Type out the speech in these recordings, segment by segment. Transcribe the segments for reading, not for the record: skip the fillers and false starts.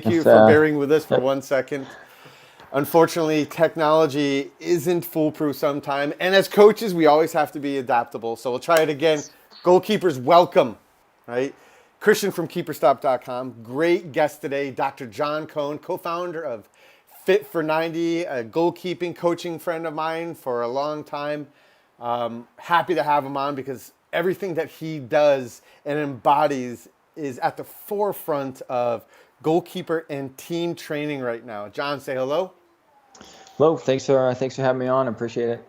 Thank you for bearing with us for 1 second. Unfortunately, technology isn't foolproof sometimes. And as coaches, we always have to be adaptable. So we'll try it again. Goalkeepers, welcome, right? Christian from Keeperstop.com. Great guest today, Dr. John Cohn, co-founder of Fit for 90, a goalkeeping coaching friend of mine for a long time. Happy to have him on because everything that he does and embodies is at the forefront of goalkeeper and team training right now. John, say hello. Hello, thanks for having me on. I appreciate it.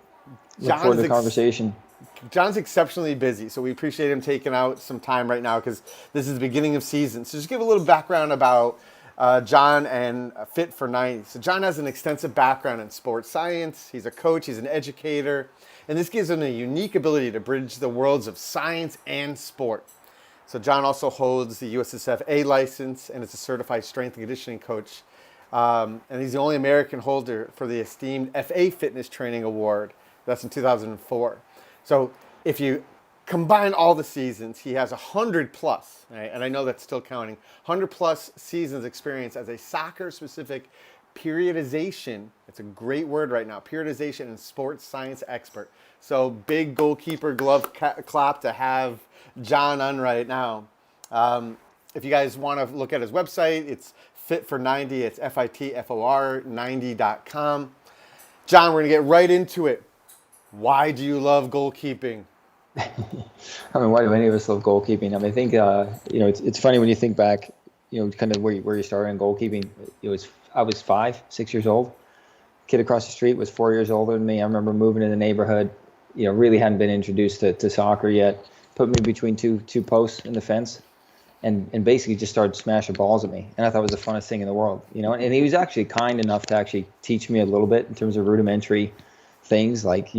Look forward to the conversation. John's exceptionally busy, so we appreciate him taking out some time right now because this is the beginning of season. So just give a little background about John and Fit for 90. So John has an extensive background in sports science. He's a coach, he's an educator, and this gives him a unique ability to bridge the worlds of science and sport. So John also holds the USSF A license and is a certified strength and conditioning coach. And he's the only American holder for the esteemed FA Fitness Training Award. That's in 2004. So if you combine all the seasons, he has 100 plus, right? And I know that's still counting, 100 plus seasons experience as a soccer-specific periodization. It's a great word right now, periodization and sports science expert. So big goalkeeper glove clap to have John on right now. If you guys want to look at his website, it's Fit for 90. It's FITFOR 90.com. John, we're going to get right into it. Why do you love goalkeeping? I mean, why do any of us love goalkeeping? I mean, I think, it's funny when you think back, kind of where you started in goalkeeping. I was 5, 6 years old. Kid across the street was 4 years older than me. I remember moving in the neighborhood, really hadn't been introduced to soccer yet. Put me between two posts in the fence and basically just started smashing balls at me. And I thought it was the funnest thing in the world, and he was actually kind enough to actually teach me a little bit in terms of rudimentary things like,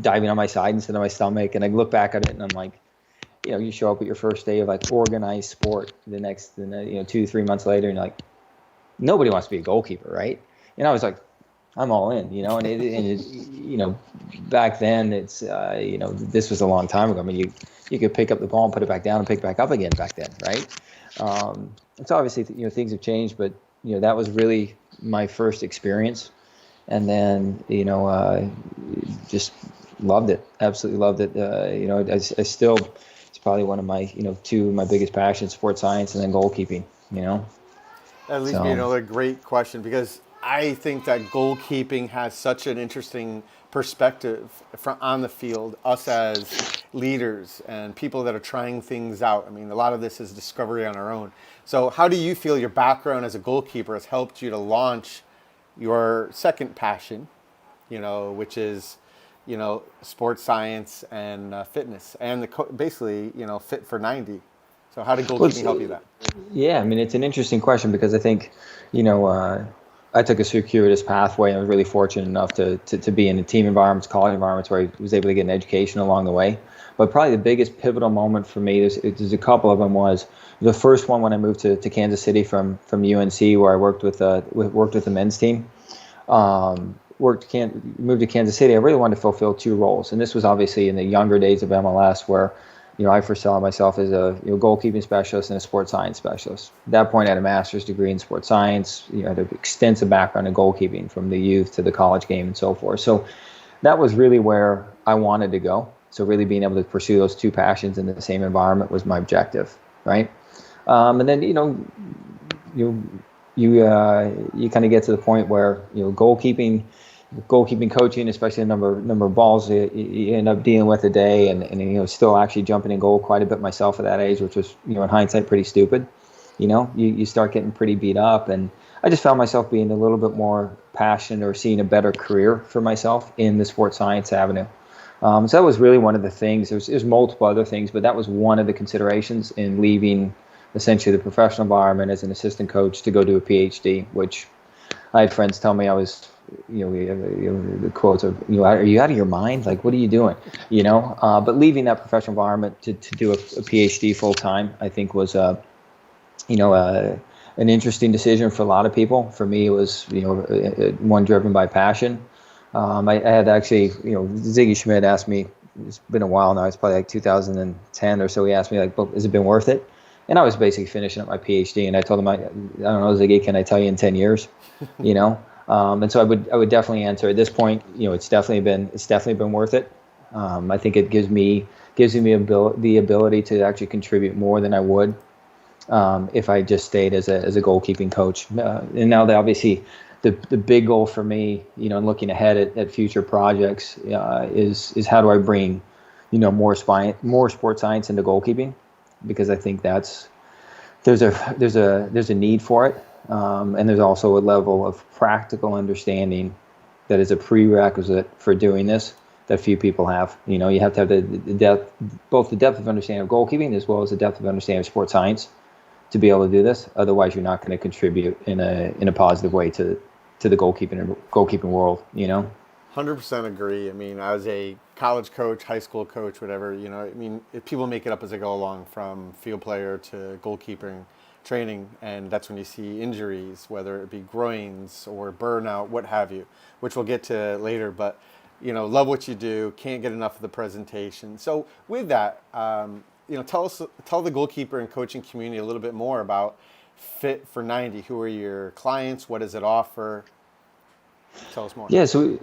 diving on my side instead of my stomach. And I look back at it and I'm like, you show up at your first day of like organized sport the next, 2-3 months later and you're like, nobody wants to be a goalkeeper, right? And I was like, I'm all in, and back then it's, this was a long time ago. I mean, you could pick up the ball and put it back down and pick it back up again back then, right? It's obviously, things have changed, but, that was really my first experience. And then, just loved it, absolutely loved it. I still, it's probably one of my, two of my biggest passions, sports science and then goalkeeping, That leads me to another great question because I think that goalkeeping has such an interesting perspective on the field, us as leaders and people that are trying things out. I mean, a lot of this is discovery on our own. So how do you feel your background as a goalkeeper has helped you to launch your second passion, which is, sports science and fitness and basically, Fit for 90. So how did goalkeeping help you that? Yeah, I mean, it's an interesting question because I think, I took a circuitous pathway and I was really fortunate enough to be in team environments, college environments where I was able to get an education along the way. But probably the biggest pivotal moment for me, there's a couple of them, was the first one when I moved to Kansas City from UNC, where I worked with the men's team. Moved to Kansas City. I really wanted to fulfill two roles, and this was obviously in the younger days of MLS, where I first saw myself as a goalkeeping specialist and a sports science specialist. At that point, I had a master's degree in sports science. I had an extensive background in goalkeeping from the youth to the college game and so forth. So that was really where I wanted to go. So really being able to pursue those two passions in the same environment was my objective, right? And then you kind of get to the point where goalkeeping coaching, especially the number of balls you end up dealing with a day, and still actually jumping in goal quite a bit myself at that age, which was in hindsight pretty stupid. You start getting pretty beat up, and I just found myself being a little bit more passionate or seeing a better career for myself in the sports science avenue. So that was really one of the things. There's multiple other things, but that was one of the considerations in leaving essentially the professional environment as an assistant coach to go do a PhD, which I had friends tell me I was, the quotes of, are you out of your mind? Like, what are you doing? But leaving that professional environment to do a PhD full time, I think was, an interesting decision for a lot of people. For me, it was, one driven by passion. I had actually, Ziggy Schmidt asked me, it's been a while now, it's probably like 2010 or so, he asked me, like, well, has it been worth it? And I was basically finishing up my PhD, and I told him, I don't know, Ziggy, can I tell you in 10 years? You know, and so I would definitely answer at this point. You know, it's definitely been worth it. I think it gives me the ability to actually contribute more than I would if I just stayed as a goalkeeping coach. And now that obviously the big goal for me, you know, and looking ahead at future projects is how do I bring, you know, more sports science into goalkeeping, because I think there's a need for it, and there's also a level of practical understanding that is a prerequisite for doing this that few people have. You know, you have to have the depth, both the depth of understanding of goalkeeping as well as the depth of understanding of sports science to be able to do this. Otherwise, you're not going to contribute in a positive way to the goalkeeping world. You know. 100% agree. I mean, I was a college coach, high school coach, whatever. You know, I mean, people make it up as they go along, from field player to goalkeeping training, and that's when you see injuries, whether it be groins or burnout, what have you, which we'll get to later. But you know, love what you do. Can't get enough of the presentation. So with that, you know, tell the goalkeeper and coaching community a little bit more about Fit for 90. Who are your clients? What does it offer? Tell us more. So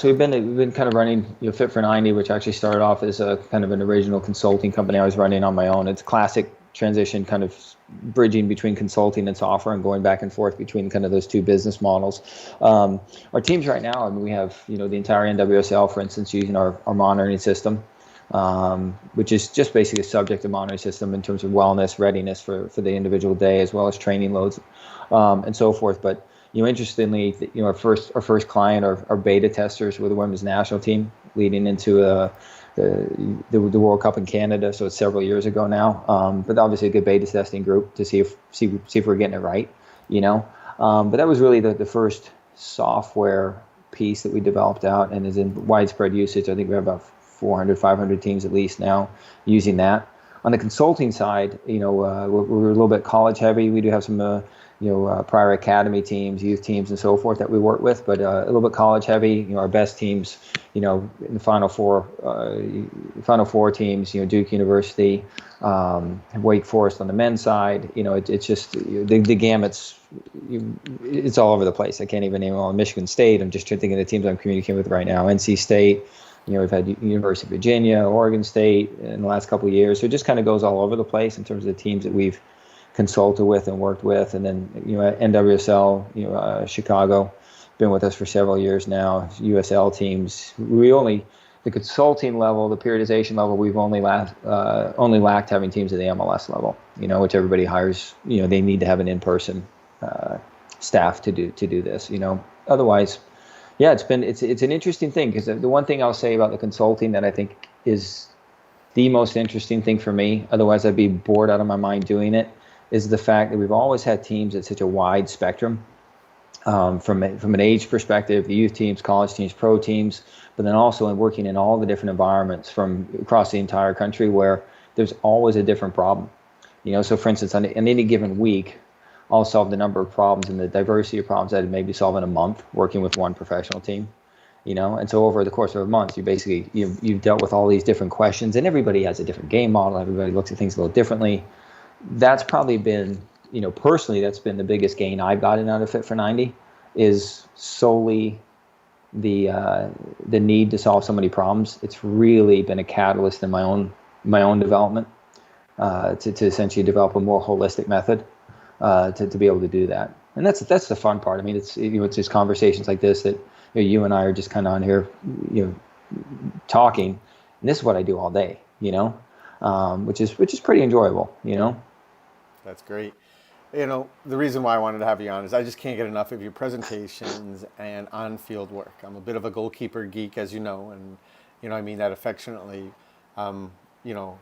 we've been kind of running, you know, Fit for 90, which actually started off as a kind of an original consulting company I was running on my own. It's classic transition, kind of bridging between consulting and software and going back and forth between kind of those two business models. Our teams right now, I mean, we have, you know, the entire NWSL, for instance, using our monitoring system, which is just basically a subjective monitoring system in terms of wellness, readiness for the individual day, as well as training loads, and so forth. But you know, interestingly, you know, our first client are beta testers with the women's national team leading into the World Cup in Canada. So it's several years ago now, but obviously a good beta testing group to see if we're getting it right, you know. But that was really the first software piece that we developed out and is in widespread usage. I think we have about 400, 500 teams at least now using that. On the consulting side, you know, we're a little bit college heavy. We do have some prior academy teams, youth teams, and so forth that we work with, but a little bit college heavy. You know, our best teams, you know, in the Final Four teams, you know, Duke University, Wake Forest on the men's side. You know, it's just the gamut's. It's all over the place. I can't even name all. Michigan State. I'm just thinking of the teams I'm communicating with right now. NC State. You know, we've had University of Virginia, Oregon State in the last couple of years. So it just kind of goes all over the place in terms of the teams that we've consulted with and worked with. And then, you know, NWSL, you know, Chicago, been with us for several years now. USL teams, the consulting level, the periodization level, we've only lacked having teams at the MLS level, you know, which everybody hires. You know, they need to have an in-person staff to do this, you know. Otherwise, yeah, it's an interesting thing, because the one thing I'll say about the consulting that I think is the most interesting thing for me, otherwise I'd be bored out of my mind doing it, is the fact that we've always had teams at such a wide spectrum, from an age perspective, the youth teams, college teams, pro teams, but then also in working in all the different environments from across the entire country, where there's always a different problem. You know, so for instance, on any given week, I'll solve the number of problems and the diversity of problems that I'd maybe solve in a month working with one professional team. You know, and so over the course of a month, you've dealt with all these different questions, and everybody has a different game model. Everybody looks at things a little differently. That's probably been, you know, personally, that's been the biggest gain I've gotten out of Fit for 90, is solely the need to solve so many problems. It's really been a catalyst in my own development, to essentially develop a more holistic method, to be able to do that. And that's the fun part. I mean, it's, you know, it's just conversations like this that, you know, you and I are just kind of on here, you know, talking, and this is what I do all day, you know, which is pretty enjoyable, you know. That's great. You know, the reason why I wanted to have you on is I just can't get enough of your presentations and on-field work. I'm a bit of a goalkeeper geek, as you know, and, you know, I mean that affectionately. You know,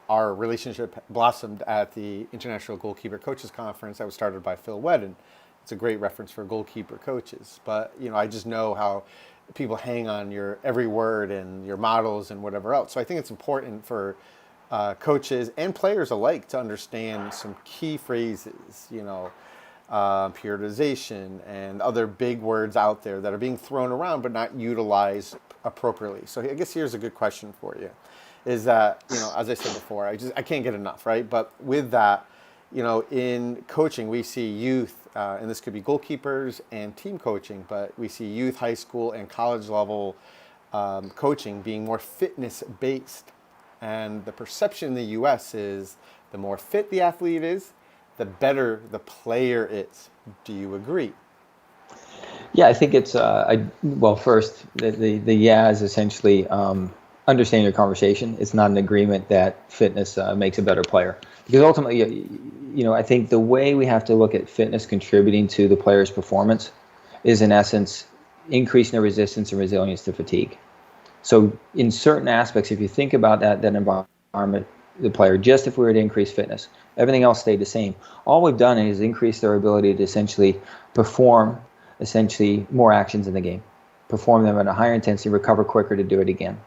our relationship blossomed at the International Goalkeeper Coaches Conference that was started by Phil Wedden. It's a great reference for goalkeeper coaches. But, you know, I just know how people hang on your every word and your models and whatever else. So I think it's important for coaches and players alike to understand some key phrases, you know, periodization and other big words out there that are being thrown around but not utilized appropriately. So I guess here's a good question for you. is that, as I said before, I can't get enough, right? But with that, in coaching, we see youth, and this could be goalkeepers and team coaching, but we see youth, high school, and college level coaching being more fitness based. And the perception in the US is the more fit the athlete is, the better the player is. Do you agree? Yeah, I think it's well. First, the yeah is essentially understanding your conversation. It's not an agreement that fitness makes a better player, because ultimately, I think the way we have to look at fitness contributing to the player's performance is, in essence, increasing their resistance and resilience to fatigue. So, in certain aspects, if you think about that environment, the player, just if we were to increase fitness, everything else stayed the same. All we've done is increase their ability to essentially perform more actions in the game, perform them at a higher intensity, recover quicker to do it again,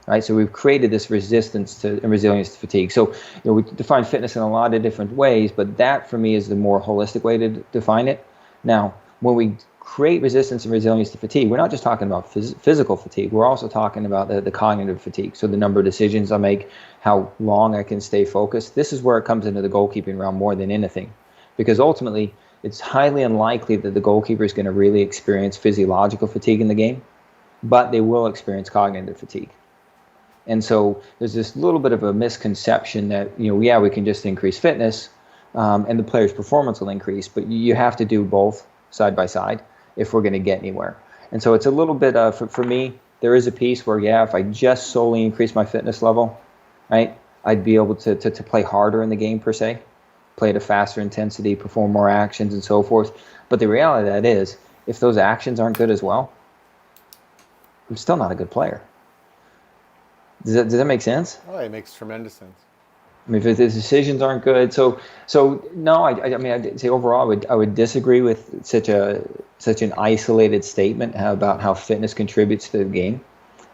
right? So we've created this resistance to and resilience to fatigue. So we define fitness in a lot of different ways, but that for me is the more holistic way to define it. Now, when we create resistance and resilience to fatigue, we're not just talking about physical fatigue. We're also talking about the cognitive fatigue. So the number of decisions I make, how long I can stay focused. This is where it comes into the goalkeeping realm more than anything, because ultimately, it's highly unlikely that the goalkeeper is going to really experience physiological fatigue in the game, but they will experience cognitive fatigue. And so there's this little bit of a misconception that, we can just increase fitness and the player's performance will increase, but you have to do both side by side if we're going to get anywhere. And so it's a little bit, for me, there is a piece where, if I just solely increase my fitness level, right, I'd be able to play harder in the game per se, play at a faster intensity, perform more actions, and so forth. But the reality of that is, if those actions aren't good as well, I'm still not a good player. Does that make sense? Oh, it makes tremendous sense. I mean, if the decisions aren't good, so no, I mean, I'd say overall, I would disagree with such an isolated statement about how fitness contributes to the game,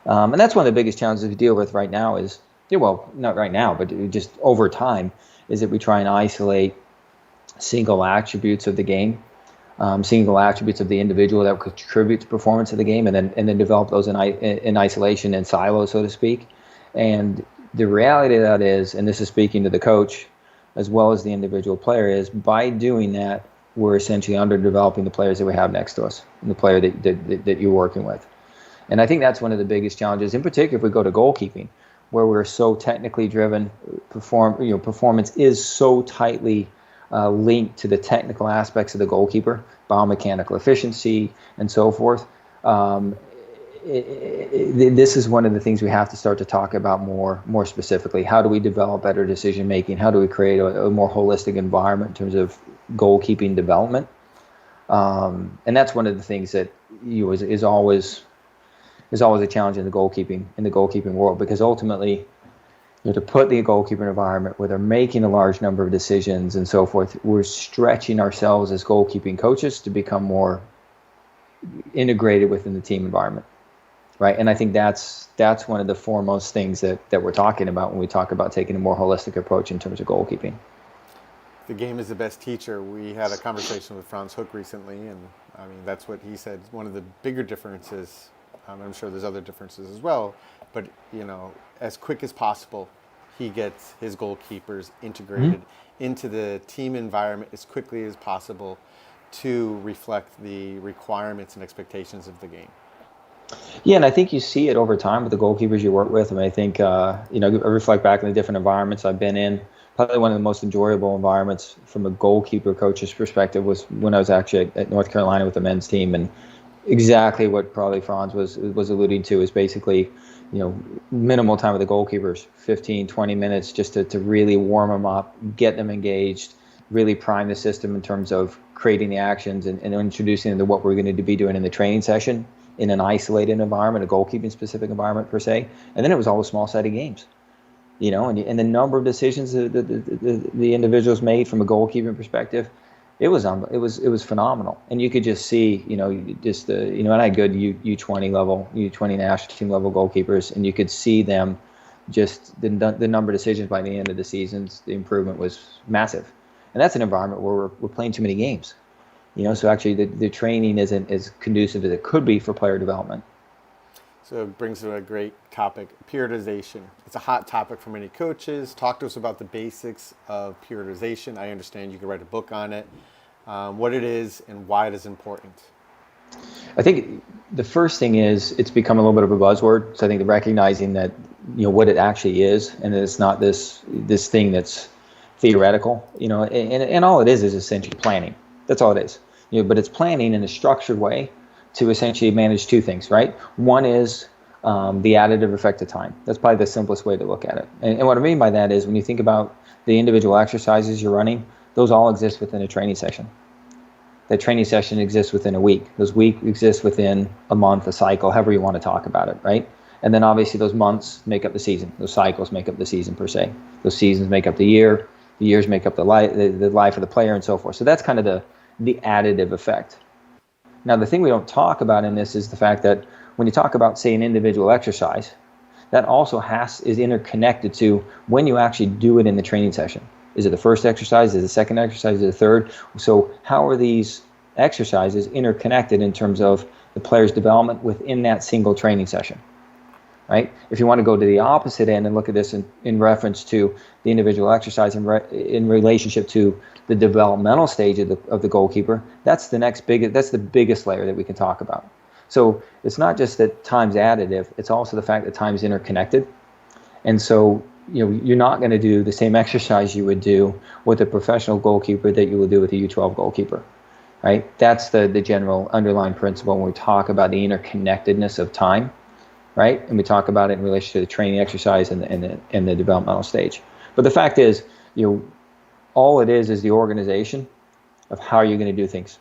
and that's one of the biggest challenges we deal with right now. Is not right now, but just over time, is that we try and isolate single attributes of the game, single attributes of the individual that contribute to performance of the game, and then develop those in isolation and silos, so to speak. And the reality of that is, and this is speaking to the coach as well as the individual player, is by doing that, we're essentially underdeveloping the players that we have next to us and the player that you're working with. And I think that's one of the biggest challenges, in particular if we go to goalkeeping, where we're so technically driven. Performance is so tightly linked to the technical aspects of the goalkeeper, biomechanical efficiency, and so forth. This is one of the things we have to start to talk about more specifically. How do we develop better decision making? How do we create a more holistic environment in terms of goalkeeping development? And that's one of the things that is always a challenge in the goalkeeping world, because ultimately, to put the goalkeeper environment where they're making a large number of decisions and so forth, we're stretching ourselves as goalkeeping coaches to become more integrated within the team environment, right? And I think that's one of the foremost things that we're talking about when we talk about taking a more holistic approach in terms of goalkeeping. The game is the best teacher. We had a conversation with Franz Hook recently, and I mean, that's what he said. One of the bigger differences, I'm sure there's other differences as well, but as quick as possible, he gets his goalkeepers integrated into the team environment as quickly as possible to reflect the requirements and expectations of the game. Yeah, and I think you see it over time with the goalkeepers you work with. I mean, I think I reflect back on the different environments I've been in. Probably one of the most enjoyable environments from a goalkeeper coach's perspective was when I was actually at North Carolina with the men's team, and exactly what probably Franz was alluding to is basically, minimal time with the goalkeepers, 15, 20 minutes, just to really warm them up, get them engaged, really prime the system in terms of creating the actions and introducing them to what we're going to be doing in the training session in an isolated environment, a goalkeeping specific environment per se. And then it was all the small sided games, and the number of decisions that the individuals made from a goalkeeping perspective, it was phenomenal. And you could just see, and I had good U20 level, U20 national team level goalkeepers, and you could see them just the number of decisions by the end of the seasons, the improvement was massive. And that's an environment where we're playing too many games. So actually the training isn't as conducive as it could be for player development. So it brings to a great topic, periodization. It's a hot topic for many coaches. Talk to us about the basics of periodization. I understand you can write a book on it, what it is and why it is important. I think the first thing is it's become a little bit of a buzzword. So I think the recognizing that, what it actually is, and that it's not this thing that's theoretical, and all it is essentially planning. That's all it is. But it's planning in a structured way to essentially manage two things, right? One is the additive effect of time. That's probably the simplest way to look at it. And what I mean by that is when you think about the individual exercises you're running, those all exist within a training session. That training session exists within a week. Those weeks exist within a month, a cycle, however you want to talk about it, right? And then obviously those months make up the season. Those cycles make up the season per se. Those seasons make up the year. The years make up the life of the player and so forth. So that's kind of the additive effect. Now, the thing we don't talk about in this is the fact that when you talk about, say, an individual exercise, that also is interconnected to when you actually do it in the training session. Is it the first exercise? Is it the second exercise? Is it the third? So how are these exercises interconnected in terms of the player's development within that single training session, right? If you want to go to the opposite end and look at this in reference to the individual exercise in relationship to the developmental stage of the goalkeeper, that's the biggest layer that we can talk about. So it's not just that time's additive, it's also the fact that time's interconnected. And so you're not going to do the same exercise you would do with a professional goalkeeper that you will do with a U12 goalkeeper, right? That's the general underlying principle when we talk about the interconnectedness of time, right? And we talk about it in relation to the training exercise and the developmental stage. But the fact is, all it is the organization of how you're going to do things.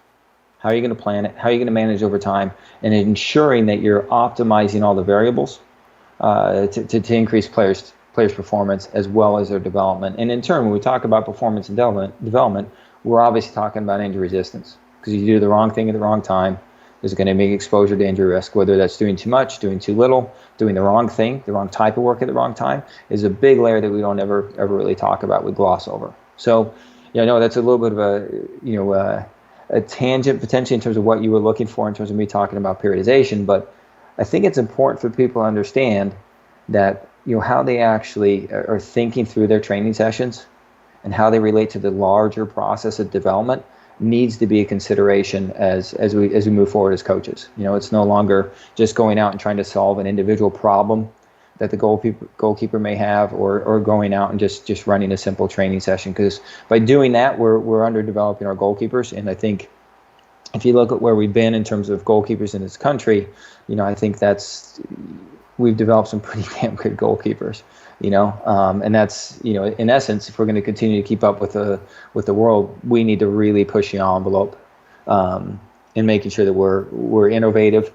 How are you going to plan it? How are you going to manage over time? And ensuring that you're optimizing all the variables to increase players' performance as well as their development. And in turn, when we talk about performance and development, we're obviously talking about injury resistance. Because you do the wrong thing at the wrong time, there's going to be exposure to injury risk, whether that's doing too much, doing too little, doing the wrong thing, the wrong type of work at the wrong time, is a big layer that we don't ever really talk about, we gloss over. So, I know that's a little bit of a tangent potentially in terms of what you were looking for in terms of me talking about periodization, but I think it's important for people to understand that how they actually are thinking through their training sessions and how they relate to the larger process of development needs to be a consideration as we move forward as coaches. It's no longer just going out and trying to solve an individual problem that the goalkeeper may have, or going out and just running a simple training session. Because by doing that, we're underdeveloping our goalkeepers. And I think if you look at where we've been in terms of goalkeepers in this country, I think we've developed some pretty damn good goalkeepers. And that's, in essence, if we're going to continue to keep up with the world, we need to really push the envelope in making sure that we're innovative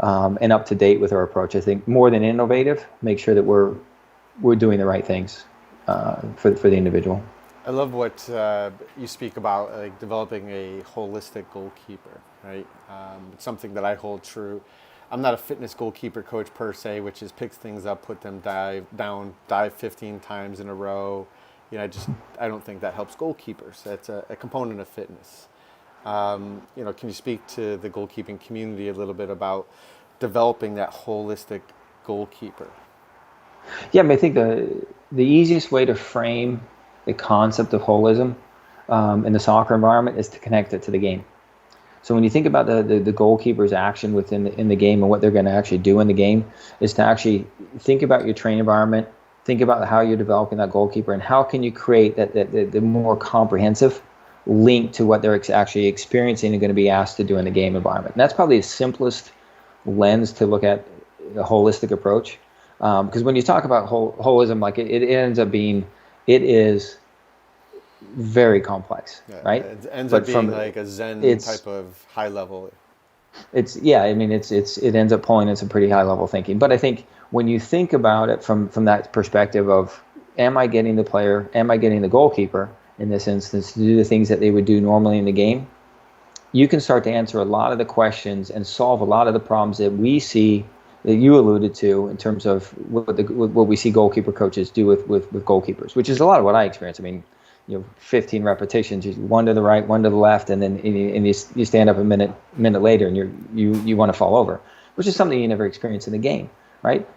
and up to date with our approach. I think more than innovative, make sure that we're doing the right things for the individual. I love what you speak about, like developing a holistic goalkeeper, right? It's something that I hold true. I'm not a fitness goalkeeper coach per se, which is picks things up, put them dive 15 times in a row. I don't think that helps goalkeepers. That's a component of fitness. Can you speak to the goalkeeping community a little bit about developing that holistic goalkeeper? Yeah, I think the easiest way to frame the concept of holism in the soccer environment is to connect it to the game. So when you think about the goalkeeper's action in the game and what they're going to actually do in the game, is to actually think about your training environment, think about how you're developing that goalkeeper, and how can you create the more comprehensive link to what they're actually experiencing and going to be asked to do in the game environment. And that's probably the simplest lens to look at a holistic approach. Because when you talk about holism, like it ends up being, it is very complex, right? It ends up being like a Zen type of high level. It ends up pulling in some pretty high level thinking. But I think when you think about it from that perspective of, am I getting the player, am I getting the goalkeeper in this instance to do the things that they would do normally in the game, you can start to answer a lot of the questions and solve a lot of the problems that we see, that you alluded to, in terms of what we see goalkeeper coaches do with goalkeepers, which is a lot of what I experience. 15 repetitions, one to the right, one to the left, and then you stand up a minute later and you want to fall over. which is something you never experience in the game, right?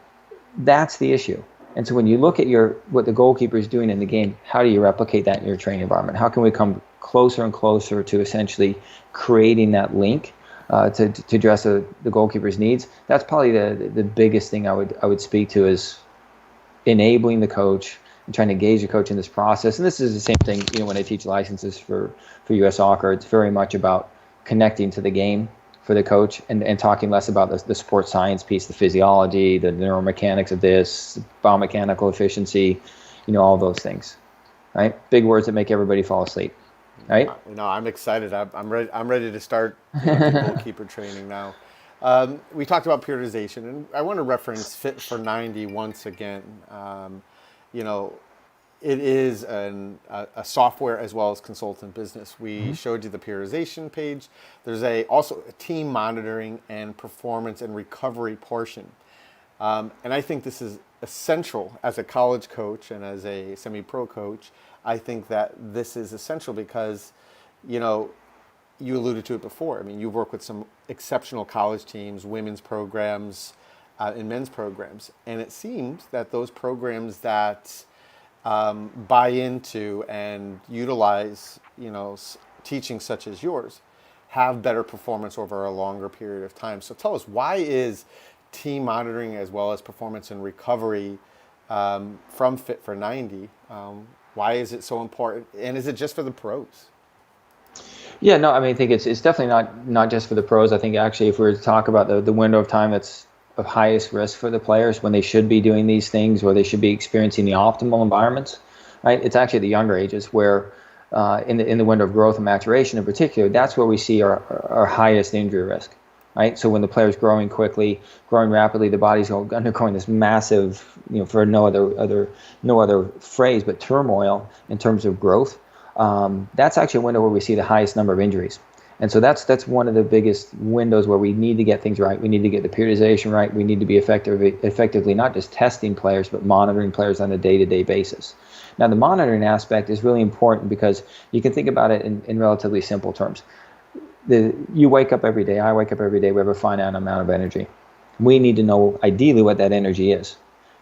That's the issue. And so when you look at what the goalkeeper is doing in the game, how do you replicate that in your training environment? How can we come closer and closer to essentially creating that link to address the goalkeeper's needs? That's probably the biggest thing I would speak to, is enabling the coach and trying to engage the coach in this process. And this is the same thing, when I teach licenses for U.S. Soccer. It's very much about connecting to the game for the coach, and talking less about the sports science piece, the physiology, the neuromechanics of this, biomechanical efficiency, all those things, right? Big words that make everybody fall asleep, right? I'm excited. I'm ready. I'm ready to start goalkeeper training now. We talked about periodization, and I want to reference Fit for 90 once again. It is a software as well as consultant business. We showed you the periodization page. There's also a team monitoring and performance and recovery portion. And I think this is essential as a college coach and as a semi-pro coach. I think that this is essential because, you alluded to it before. I mean, you work with some exceptional college teams, women's programs, and men's programs. And it seems that those programs that buy into and utilize, teaching such as yours, have better performance over a longer period of time. So tell us, why is team monitoring as well as performance and recovery from Fit for 90, why is it so important? And is it just for the pros? Yeah, no, I mean, I think it's definitely not just for the pros. I think actually, if we were to talk about the window of time that's of highest risk for the players when they should be doing these things, or they should be experiencing the optimal environments, right? It's actually the younger ages where, in the window of growth and maturation in particular, that's where we see our highest injury risk, right? So when the player's growing quickly, growing rapidly, the body's undergoing this massive, for no other phrase, but turmoil in terms of growth. That's actually a window where we see the highest number of injuries. And so that's one of the biggest windows where we need to get things right. We need to get the periodization right. We need to be effectively not just testing players, but monitoring players on a day-to-day basis. Now, the monitoring aspect is really important because you can think about it in relatively simple terms. You wake up every day, I wake up every day, we have a finite amount of energy. We need to know ideally what that energy is.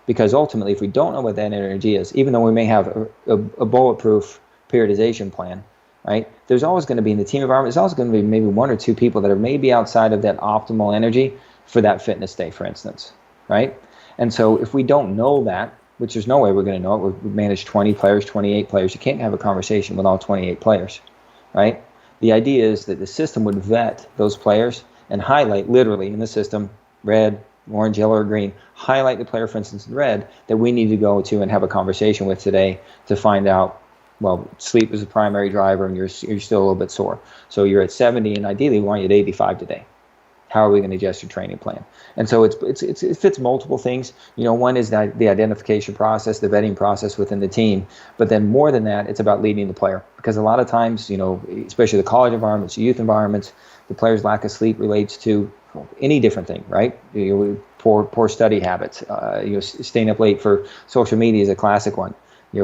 Because ultimately, if we don't know what that energy is, even though we may have a bulletproof periodization plan, right? There's always going to be, in the team environment, there's always going to be maybe one or two people that are maybe outside of that optimal energy for that fitness day, for instance, right? And so if we don't know that, which there's no way we're going to know it, we manage 20 players, 28 players, you can't have a conversation with all 28 players, right? The idea is that the system would vet those players and highlight, literally in the system, red, orange, yellow, or green, highlight the player, for instance, in red, that we need to go to and have a conversation with today to find out, well, sleep is the primary driver and you're still a little bit sore. So you're at 70 and ideally we want you at 85 today. How are we going to adjust your training plan? And so it fits multiple things. One is the identification process, the vetting process within the team. But then more than that, it's about leading the player. Because a lot of times, especially the college environments, youth environments, the player's lack of sleep relates to any different thing, right? Poor study habits. Staying up late for social media is a classic one.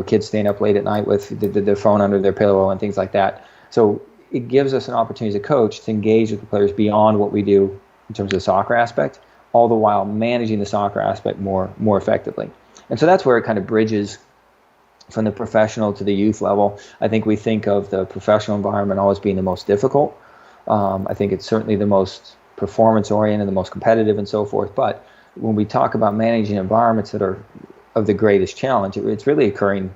Kids staying up late at night with their phone under their pillow and things like that. So it gives us an opportunity as a coach to engage with the players beyond what we do in terms of the soccer aspect, all the while managing the soccer aspect more effectively. And so that's where it kind of bridges from the professional to the youth level. I think we think of the professional environment always being the most difficult. I think it's certainly the most performance-oriented, the most competitive and so forth. But when we talk about managing environments that are of the greatest challenge, it's really occurring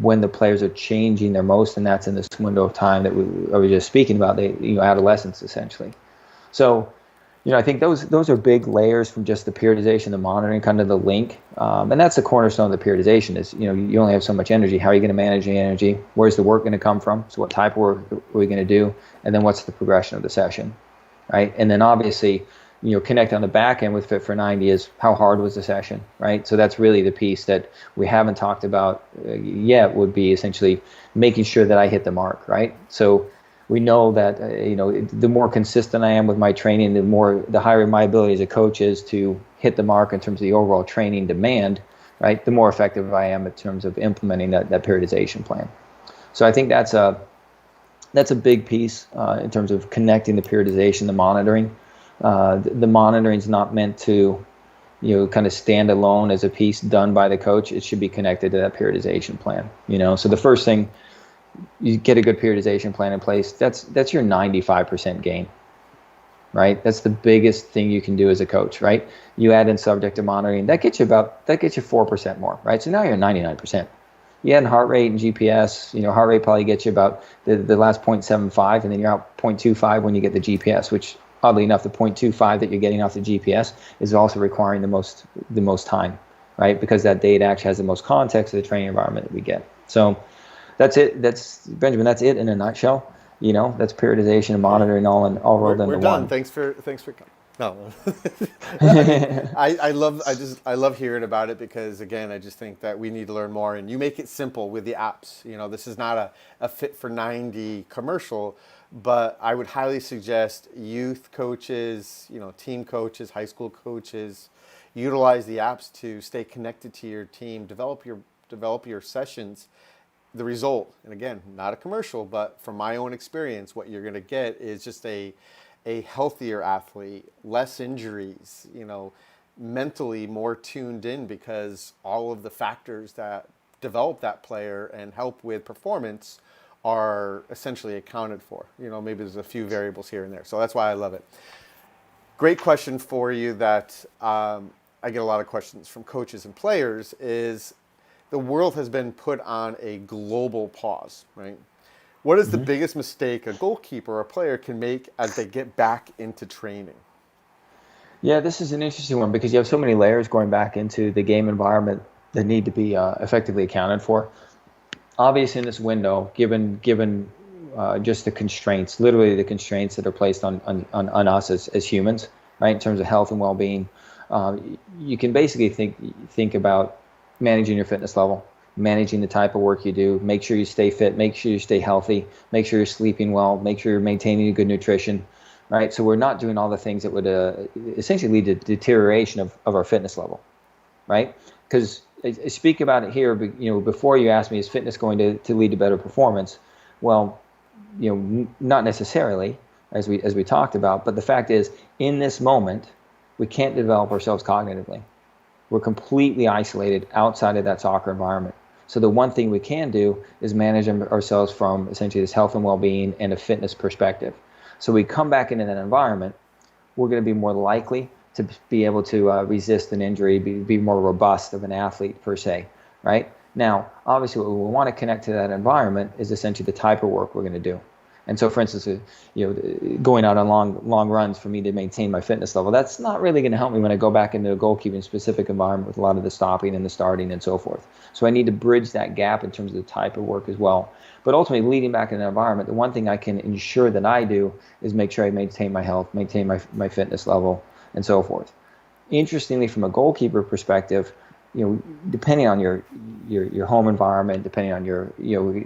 when the players are changing their most, and that's in this window of time that I was just speaking about, adolescence essentially. So, I think those are big layers from just the periodization, the monitoring, kind of the link, and that's the cornerstone of the periodization is, you only have so much energy. How are you going to manage the energy? Where's the work going to come from? So what type of work are we going to do? And then what's the progression of the session, right? And then obviously, connect on the back end with Fit for 90 is how hard was the session, right? So that's really the piece that we haven't talked about yet, would be essentially making sure that I hit the mark, right? So we know that, the more consistent I am with my training, the higher my ability as a coach is to hit the mark in terms of the overall training demand, right? The more effective I am in terms of implementing that periodization plan. So I think that's a big piece in terms of connecting the periodization, the monitoring. The monitoring is not meant to, kind of stand alone as a piece done by the coach. It should be connected to that periodization plan. So the first thing, you get a good periodization plan in place. That's your 95% gain, right? That's the biggest thing you can do as a coach, right? You add in subjective monitoring, that gets you 4% more, right? So now you're 99%. You add in heart rate and GPS, heart rate probably gets you about the last 0.75, and then you're out 0.25 when you get the GPS, which oddly enough, the 0.25 that you're getting off the GPS is also requiring the most time, right? Because that data actually has the most context of the training environment that we get. So that's it. That's Benjamin. That's it in a nutshell. That's periodization and monitoring all rolled into We're done. one. Thanks for coming. No, I mean, I love hearing about it because again, I just think that we need to learn more. And you make it simple with the apps. This is not a Fit for 90 commercial, but I would highly suggest youth coaches, team coaches, high school coaches, utilize the apps to stay connected to your team, develop your sessions. The result, and again, not a commercial, but from my own experience, what you're going to get is just a healthier athlete, less injuries, mentally more tuned in because all of the factors that develop that player and help with performance are essentially accounted for. Maybe there's a few variables here and there. So that's why I love it. Great question for you that I get a lot of questions from coaches and players is the world has been put on a global pause, right? What is the biggest mistake a goalkeeper or a player can make as they get back into training? Yeah, this is an interesting one because you have so many layers going back into the game environment that need to be effectively accounted for. Obviously, in this window, given just the constraints, literally the constraints that are placed on us as humans, right, in terms of health and well-being, you can basically think about managing your fitness level, managing the type of work you do, make sure you stay fit, make sure you stay healthy, make sure you're sleeping well, make sure you're maintaining a good nutrition, right? So we're not doing all the things that would essentially lead to deterioration of our fitness level, right? Because I speak about it here, but, before you asked me, is fitness going to lead to better performance? Well, not necessarily, as we talked about, but the fact is, in this moment, we can't develop ourselves cognitively. We're completely isolated outside of that soccer environment. So the one thing we can do is manage ourselves from essentially this health and well-being and a fitness perspective. So we come back into that environment, we're going to be more likely to be able to resist an injury, be more robust of an athlete per se, right? Now, obviously what we want to connect to that environment is essentially the type of work we're going to do. And so, for instance, going out on long runs for me to maintain my fitness level, that's not really going to help me when I go back into a goalkeeping specific environment with a lot of the stopping and the starting and so forth. So I need to bridge that gap in terms of the type of work as well. But ultimately, leading back in an environment, the one thing I can ensure that I do is make sure I maintain my health, maintain my fitness level, and so forth. Interestingly, from a goalkeeper perspective, depending on your home environment, depending on your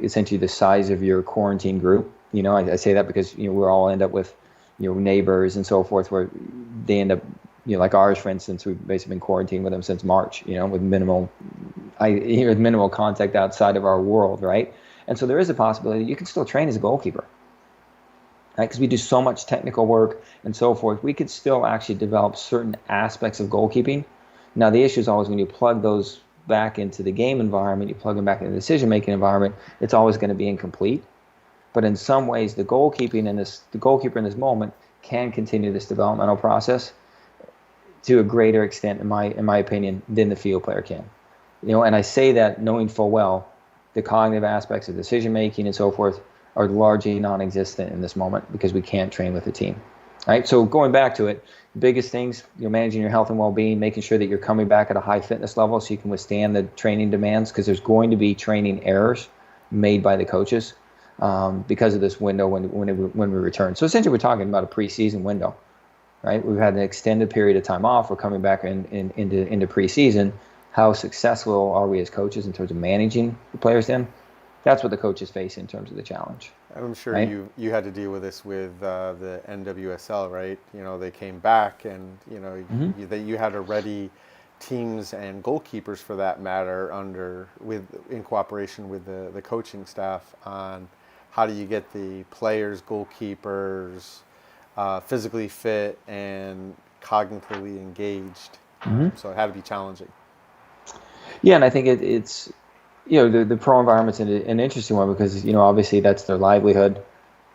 essentially the size of your quarantine group. I say that because we're all end up with neighbors and so forth where they end up like ours, for instance, we've basically been quarantined with them since March, with minimal contact outside of our world, right? And so there is a possibility you can still train as a goalkeeper, right? Because we do so much technical work and so forth, we could still actually develop certain aspects of goalkeeping. Now the issue is always when you plug those back into the game environment, you plug them back into the decision-making environment, it's always going to be incomplete. But in some ways, the goalkeeper in this moment can continue this developmental process to a greater extent, in my opinion, than the field player can. And I say that knowing full well the cognitive aspects of decision making and so forth are largely non-existent in this moment because we can't train with a team. Right? So going back to it, the biggest things, managing your health and well-being, making sure that you're coming back at a high fitness level so you can withstand the training demands, because there's going to be training errors made by the coaches. Because of this window when we return. So essentially we're talking about a preseason window, right? We've had an extended period of time off. We're coming back into preseason. How successful are we as coaches in terms of managing the players then? That's what the coaches face in terms of the challenge. I'm sure right? you had to deal with this with the NWSL, right? They came back and, you had to ready teams and goalkeepers for that matter in cooperation with the coaching staff on how do you get the players, goalkeepers, physically fit and cognitively engaged. So it had to be challenging. Yeah, and I think it's the pro environment's an interesting one because obviously that's their livelihood.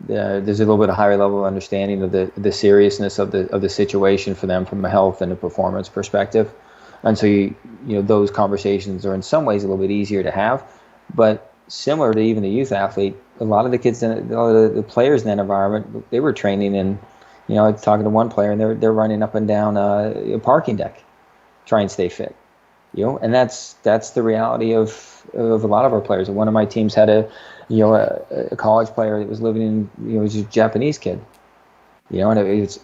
There's a little bit of higher level of understanding of the seriousness of the situation for them from a health and a performance perspective, and so those conversations are in some ways a little bit easier to have, but similar to even the youth athlete, a lot of the kids, a lot of the players in that environment, they were training in, I was talking to one player and they're running up and down a parking deck, try and stay fit. And that's the reality of a lot of our players. One of my teams had a college player that was living in, he was a Japanese kid, and it was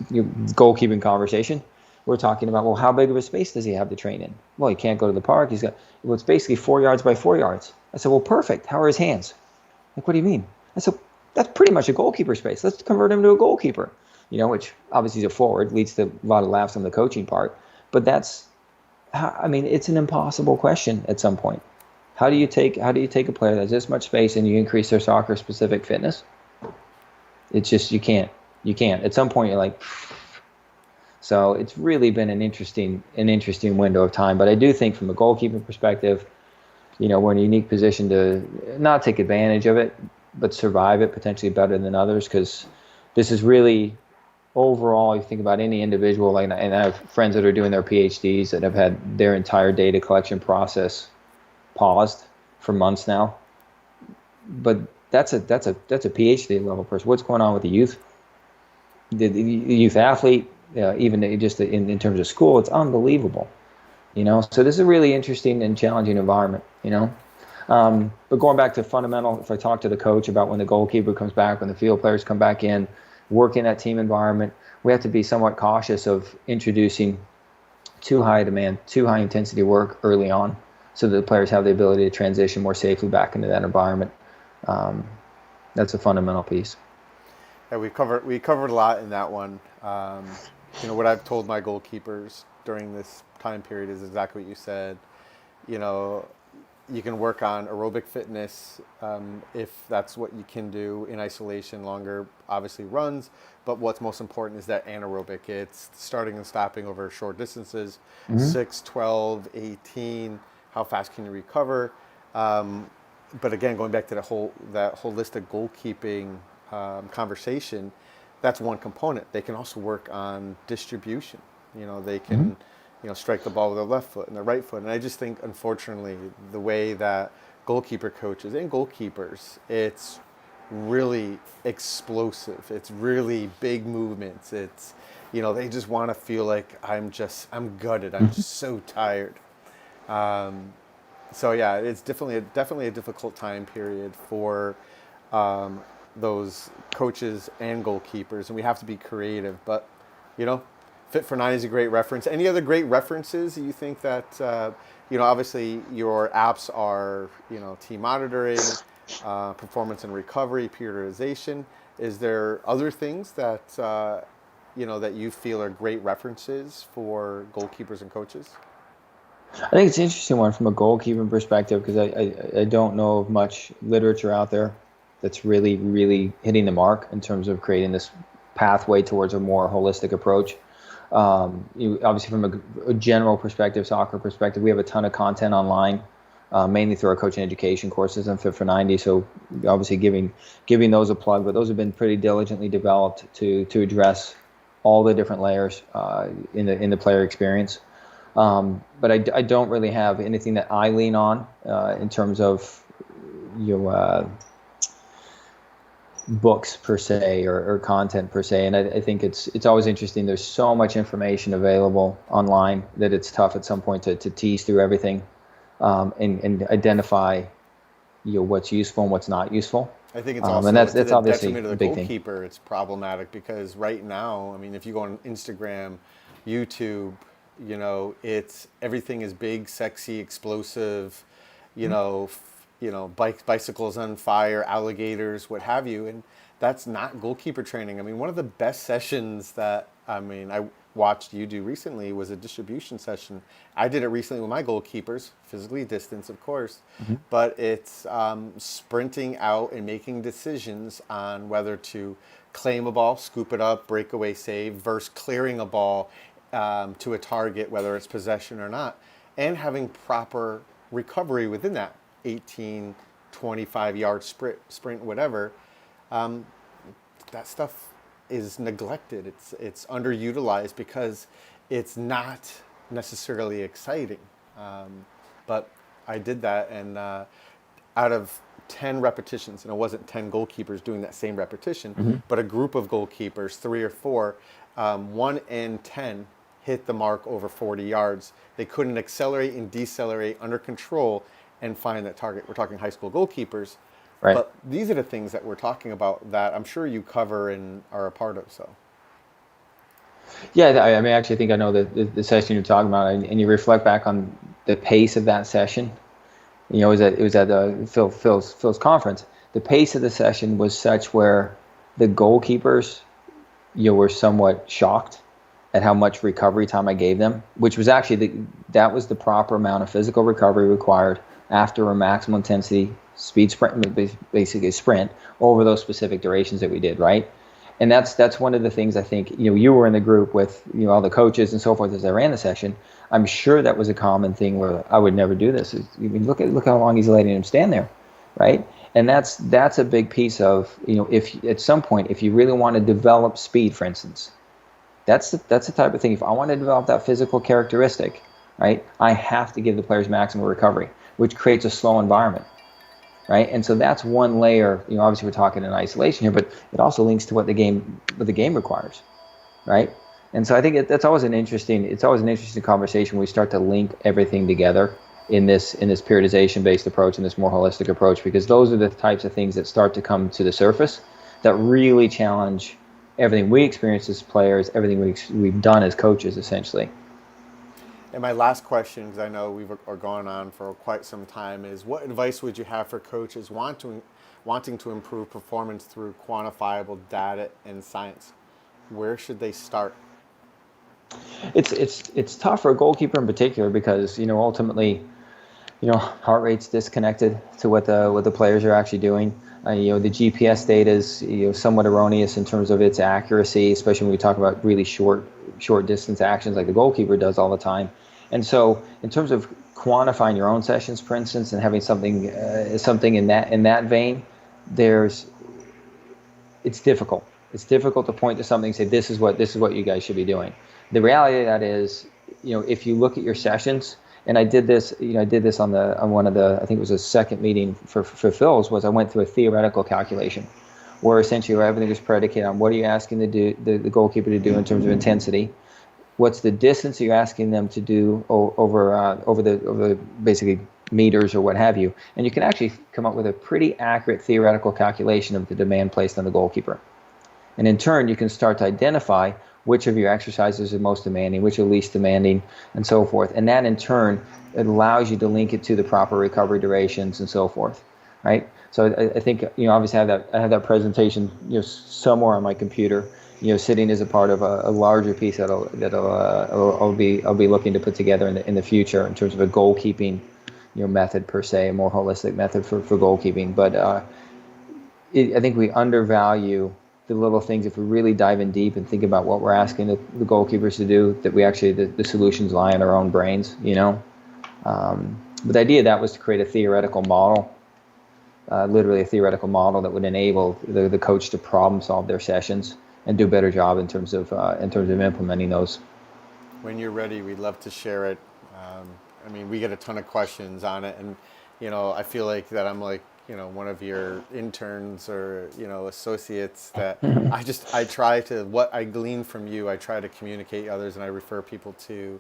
goalkeeping conversation. We're talking about, well, how big of a space does he have to train in? Well, he can't go to the park. Well, it's basically 4 yards by 4 yards. I said, well, perfect. How are his hands? Like, what do you mean? I said, that's pretty much a goalkeeper space. Let's convert him to a goalkeeper, which obviously is a forward, leads to a lot of laughs on the coaching part. But it's an impossible question at some point. How do you take a player that has this much space and you increase their soccer specific fitness? It's just, you can't. At some point you're like, so it's really been an interesting window of time. But I do think from a goalkeeping perspective, we're in a unique position to not take advantage of it, but survive it potentially better than others, because this is really, overall, you think about any individual, and I have friends that are doing their PhDs that have had their entire data collection process paused for months now. But that's a PhD level person. What's going on with the youth? The youth athlete, even just in terms of school, it's unbelievable. So this is a really interesting and challenging environment. But going back to fundamental, if I talk to the coach about when the goalkeeper comes back, when the field players come back in, work in that team environment, we have to be somewhat cautious of introducing too high demand, too high intensity work early on, so that the players have the ability to transition more safely back into that environment. That's a fundamental piece. Yeah, we covered a lot in that one. What I've told my goalkeepers during this time period is exactly what you said. You can work on aerobic fitness if that's what you can do in isolation, longer, obviously, runs. But what's most important is that anaerobic. It's starting and stopping over short distances, 6, 12, 18. How fast can you recover? But again, going back to that holistic goalkeeping conversation, that's one component. They can also work on distribution. They can strike the ball with their left foot and their right foot. And I just think, unfortunately, the way that goalkeeper coaches and goalkeepers, it's really explosive. It's really big movements. It's, they just want to feel like I'm gutted. I'm just so tired. So yeah, it's definitely a difficult time period for those coaches and goalkeepers, and we have to be creative. But Fit for 9 is a great reference. Any other great references you think that obviously your apps are team monitoring, performance and recovery, periodization. Is there other things that that you feel are great references for goalkeepers and coaches? I think it's an interesting one from a goalkeeping perspective, because I don't know of much literature out there that's really, really hitting the mark in terms of creating this pathway towards a more holistic approach. Obviously, from a general perspective, soccer perspective, we have a ton of content online, mainly through our coaching education courses and Fit for 90. So obviously giving those a plug, but those have been pretty diligently developed to address all the different layers in the player experience. But I don't really have anything that I lean on in terms of books per se or content per se. And I think it's always interesting. There's so much information available online that it's tough at some point to tease through everything and identify what's useful and what's not useful. I think it's also and that's to the obviously detriment of a the big thing. goalkeeper. It's problematic because right now, I mean, if you go on Instagram, YouTube, it's everything is big, sexy, explosive, bicycles on fire, alligators, what have you, and that's not goalkeeper training. I mean, one of the best sessions that I watched you do recently was a distribution session. I did it recently with my goalkeepers, physically distanced, of course, but it's sprinting out and making decisions on whether to claim a ball, scoop it up, breakaway save, versus clearing a ball to a target, whether it's possession or not, and having proper recovery within that 18, 25-yard sprint, whatever. That stuff is neglected. It's underutilized because it's not necessarily exciting. But I did that, and out of 10 repetitions, and it wasn't 10 goalkeepers doing that same repetition, but a group of goalkeepers, 3 or 4, 1 in 10 hit the mark over 40 yards. They couldn't accelerate and decelerate under control and find that target. We're talking high school goalkeepers. Right. But these are the things that we're talking about that I'm sure you cover and are a part of. So. Yeah, I mean, actually, I think I know the session you're talking about, and you reflect back on the pace of that session. You know, it was at Phil's conference. The pace of the session was such where the goalkeepers, were somewhat shocked at how much recovery time I gave them, which was actually that was the proper amount of physical recovery required after a maximum intensity speed sprint, basically a sprint over those specific durations that we did, right? And that's one of the things I think, you were in the group with, all the coaches and so forth as I ran the session. I'm sure that was a common thing where I would never do this. I mean, look how long he's letting him stand there, right? And that's a big piece of, if at some point, if you really want to develop speed, for instance, that's the type of thing. If I want to develop that physical characteristic, right, I have to give the players maximum recovery, which creates a slow environment. Right, and so that's one layer. Obviously we're talking in isolation here, but it also links to what the game requires, right? And so I think it's always an interesting conversation when we start to link everything together in this periodization-based approach and this more holistic approach, because those are the types of things that start to come to the surface that really challenge everything we experience as players, everything we've done as coaches, essentially. And my last question, because I know we've gone on for quite some time, is what advice would you have for coaches wanting to improve performance through quantifiable data and science? Where should they start? It's tough for a goalkeeper in particular because ultimately, heart rate's disconnected to what the players are actually doing. The GPS data is somewhat erroneous in terms of its accuracy, especially when we talk about really short distance actions like the goalkeeper does all the time. And so, in terms of quantifying your own sessions, for instance, and having something in that vein, it's difficult. It's difficult to point to something and say this is what you guys should be doing. The reality of that is, if you look at your sessions, and I did this on one of the, I think it was a second meeting for Phil's, was I went through a theoretical calculation where essentially everything was predicated on what are you asking the goalkeeper to do in terms of intensity, what's the distance you're asking them to do over the basically meters or what have you, and you can actually come up with a pretty accurate theoretical calculation of the demand placed on the goalkeeper. And in turn, you can start to identify which of your exercises are most demanding, which are least demanding, and so forth. And that in turn, it allows you to link it to the proper recovery durations and so forth, right? So I think, obviously I have that presentation, somewhere on my computer, sitting as a part of a larger piece that I'll be looking to put together in the future in terms of a goalkeeping, method per se, a more holistic method for goalkeeping. But I think we undervalue the little things. If we really dive in deep and think about what we're asking the goalkeepers to do, that we actually the solutions lie in our own brains. But the idea of that was to create a theoretical model. Literally a theoretical model that would enable the coach to problem solve their sessions and do a better job in terms of implementing those. When you're ready, we'd love to share it. We get a ton of questions on it, and I feel like that I'm like one of your interns or associates that I try to, what I glean from you, I try to communicate others, and I refer people to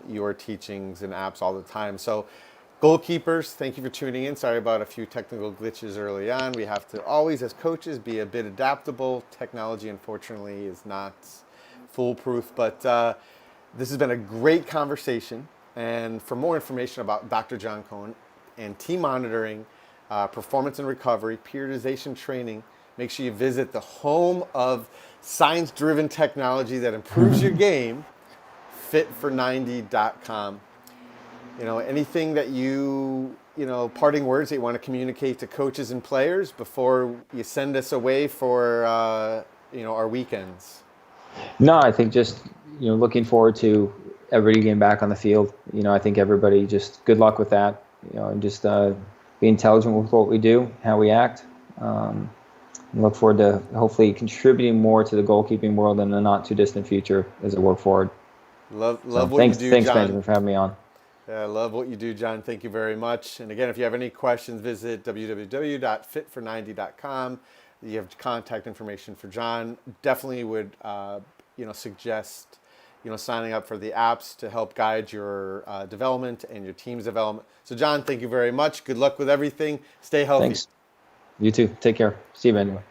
your teachings and apps all the time. So goalkeepers, thank you for tuning in. Sorry about a few technical glitches early on. We have to always, as coaches, be a bit adaptable. Technology, unfortunately, is not foolproof, but this has been a great conversation. And for more information about Dr. John Cohen and team monitoring, performance and recovery, periodization training, make sure you visit the home of science-driven technology that improves your game, fit490.com. Anything that parting words that you want to communicate to coaches and players before you send us away for, our weekends? No, I think just looking forward to everybody getting back on the field. I think everybody just good luck with that. And just be intelligent with what we do, how we act. And look forward to hopefully contributing more to the goalkeeping world in the not too distant future as I work forward. Love So what thanks, you do, thanks John. Benjamin, for having me on. Yeah, I love what you do, John. Thank you very much. And again, if you have any questions, visit www.fitfor90.com. You have contact information for John. Definitely would suggest signing up for the apps to help guide your development and your team's development. So, John, thank you very much. Good luck with everything. Stay healthy. Thanks. You too. Take care. See you, Benjamin.